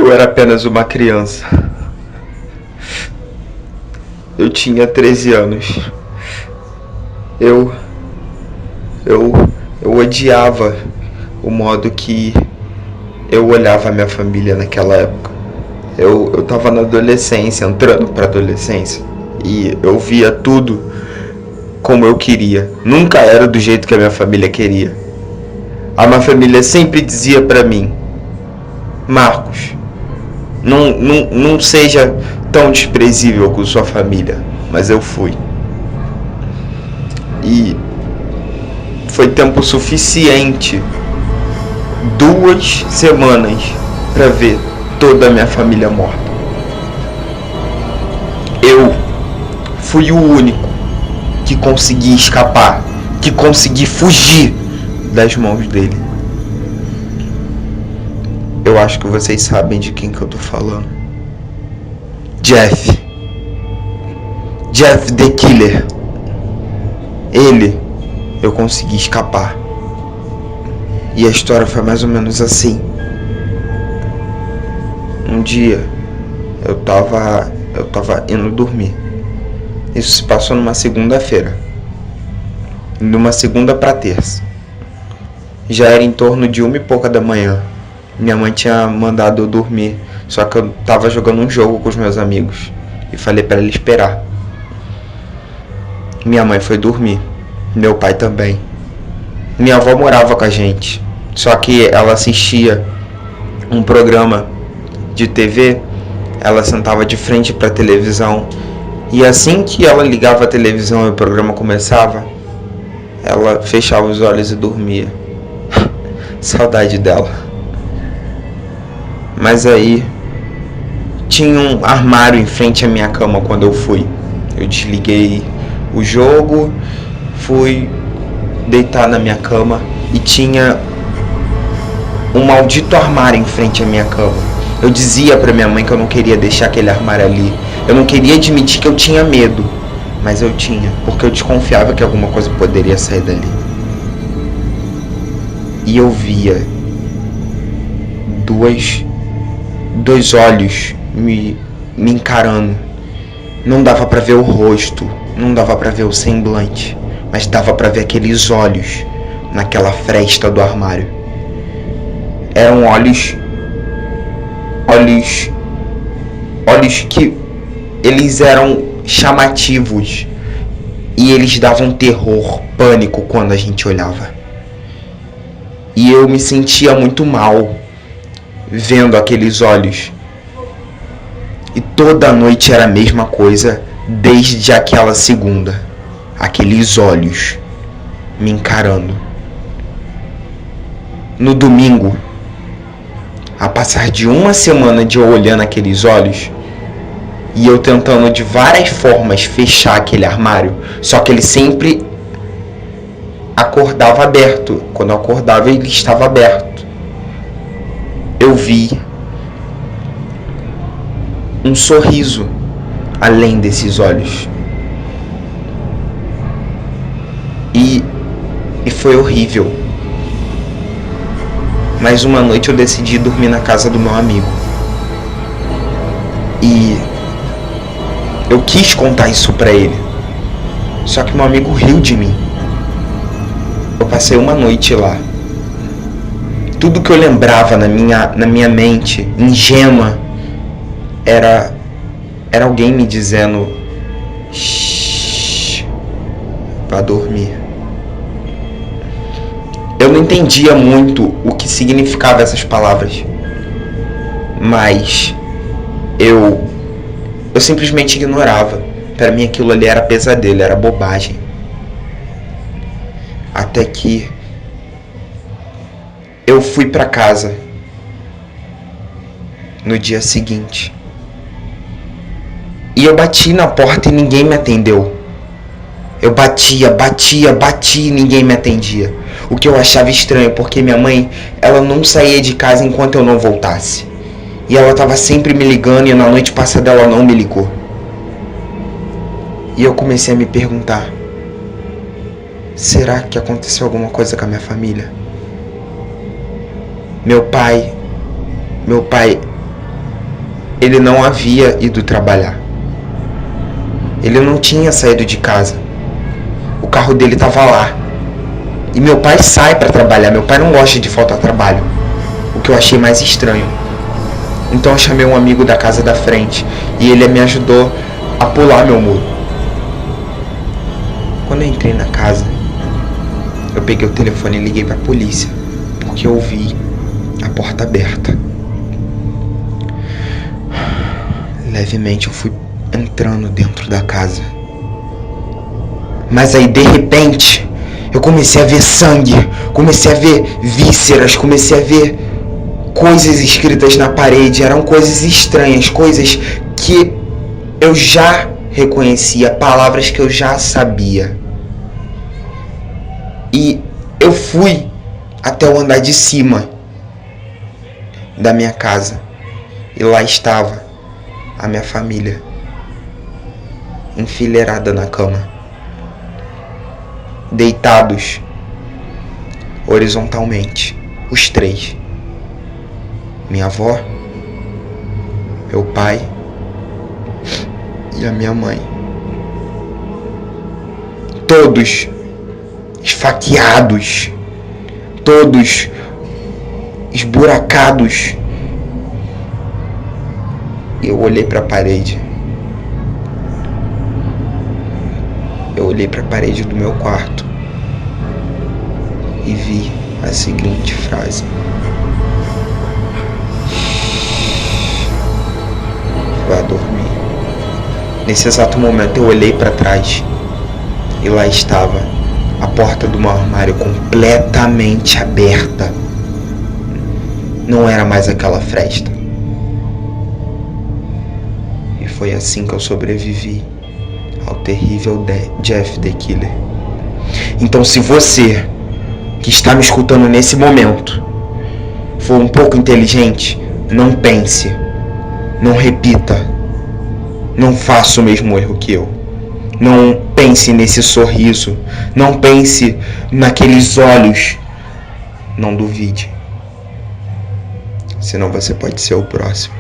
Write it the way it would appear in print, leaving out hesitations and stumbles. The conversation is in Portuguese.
Eu era apenas uma criança. Eu tinha 13 anos. Eu odiava o modo que eu olhava a minha família naquela época. Eu tava na adolescência, entrando pra adolescência. E eu via tudo como eu queria. Nunca era do jeito que a minha família queria. A minha família sempre dizia pra mim: Marcos, não seja tão desprezível com sua família. Mas eu fui. E foi tempo suficiente, 2 semanas, pra ver toda a minha família morta. Eu fui o único que consegui escapar, que consegui fugir das mãos dele. Eu acho que vocês sabem de quem que eu tô falando. Jeff the Killer. Eu consegui escapar. E a história foi mais ou menos assim. Um dia eu tava indo dormir. Isso se passou numa segunda-feira. Numa segunda pra terça. Já era em torno de 1 e pouca da manhã. Minha mãe tinha mandado eu dormir. Só que eu tava jogando um jogo com os meus amigos. E falei pra ela esperar. Minha mãe foi dormir. Meu pai também. Minha avó morava com a gente. Só que ela assistia um programa de TV. Ela sentava de frente pra televisão. E assim que ela ligava a televisão e o programa começava, ela fechava os olhos e dormia. Saudade dela. Mas aí tinha um armário em frente à minha cama quando eu fui. Eu desliguei o jogo, fui deitar na minha cama e tinha um maldito armário em frente à minha cama. Eu dizia pra minha mãe que eu não queria deixar aquele armário ali. Eu não queria admitir que eu tinha medo, mas eu tinha, porque eu desconfiava que alguma coisa poderia sair dali. E eu via dois olhos me encarando. Não dava pra ver o rosto, não dava pra ver o semblante, mas dava pra ver aqueles olhos naquela fresta do armário. Eram olhos que eles eram chamativos e eles davam terror, pânico quando a gente olhava. E eu me sentia muito mal vendo aqueles olhos. E toda noite era a mesma coisa desde aquela segunda. Aqueles olhos me encarando. No domingo, a passar de 1 semana de eu olhando aqueles olhos e eu tentando de várias formas fechar aquele armário, só que ele sempre acordava aberto. Quando eu acordava, ele estava aberto. Eu vi um sorriso além desses olhos. E foi horrível. Mas uma noite eu decidi dormir na casa do meu amigo. E eu quis contar isso pra ele. Só que meu amigo riu de mim. Eu passei uma noite lá. Tudo que eu lembrava na minha mente, ingênua, era alguém me dizendo: shh, vá dormir. Eu não entendia muito o que significava essas palavras, mas eu simplesmente ignorava. Para mim aquilo ali era pesadelo, era bobagem. Até que eu fui para casa no dia seguinte. E eu bati na porta e ninguém me atendeu. Eu batia e ninguém me atendia. O que eu achava estranho, porque minha mãe, ela não saía de casa enquanto eu não voltasse. E ela estava sempre me ligando e na noite passada ela não me ligou. E eu comecei a me perguntar: será que aconteceu alguma coisa com a minha família? Meu pai ele não havia ido trabalhar. Ele não tinha saído de casa. O carro dele estava lá. E meu pai sai para trabalhar. Meu pai não gosta de faltar trabalho. O que eu achei mais estranho. Então eu chamei um amigo da casa da frente e ele me ajudou a pular meu muro. Quando eu entrei na casa, eu peguei o telefone e liguei para a polícia, porque eu vi a porta aberta. Levemente eu fui entrando dentro da casa. Mas aí de repente eu comecei a ver sangue, comecei a ver vísceras, comecei a ver coisas escritas na parede. Eram coisas estranhas, coisas que eu já reconhecia, palavras que eu já sabia. E eu fui até o andar de cima da minha casa. E lá estava a minha família, enfileirada na cama, deitados horizontalmente, os três. Minha avó, meu pai e a minha mãe. Todos esfaqueados, todos esburacados. Eu olhei para a parede. Eu olhei para a parede do meu quarto e vi a seguinte frase: vá dormir. Nesse exato momento eu olhei para trás e lá estava a porta do meu armário completamente aberta. Não era mais aquela fresta. E foi assim que eu sobrevivi ao terrível Jeff the Killer. Então, se você que está me escutando nesse momento for um pouco inteligente, não pense, não repita, não faça o mesmo erro que eu. Não pense nesse sorriso, não pense naqueles olhos. Não duvide, senão você pode ser o próximo.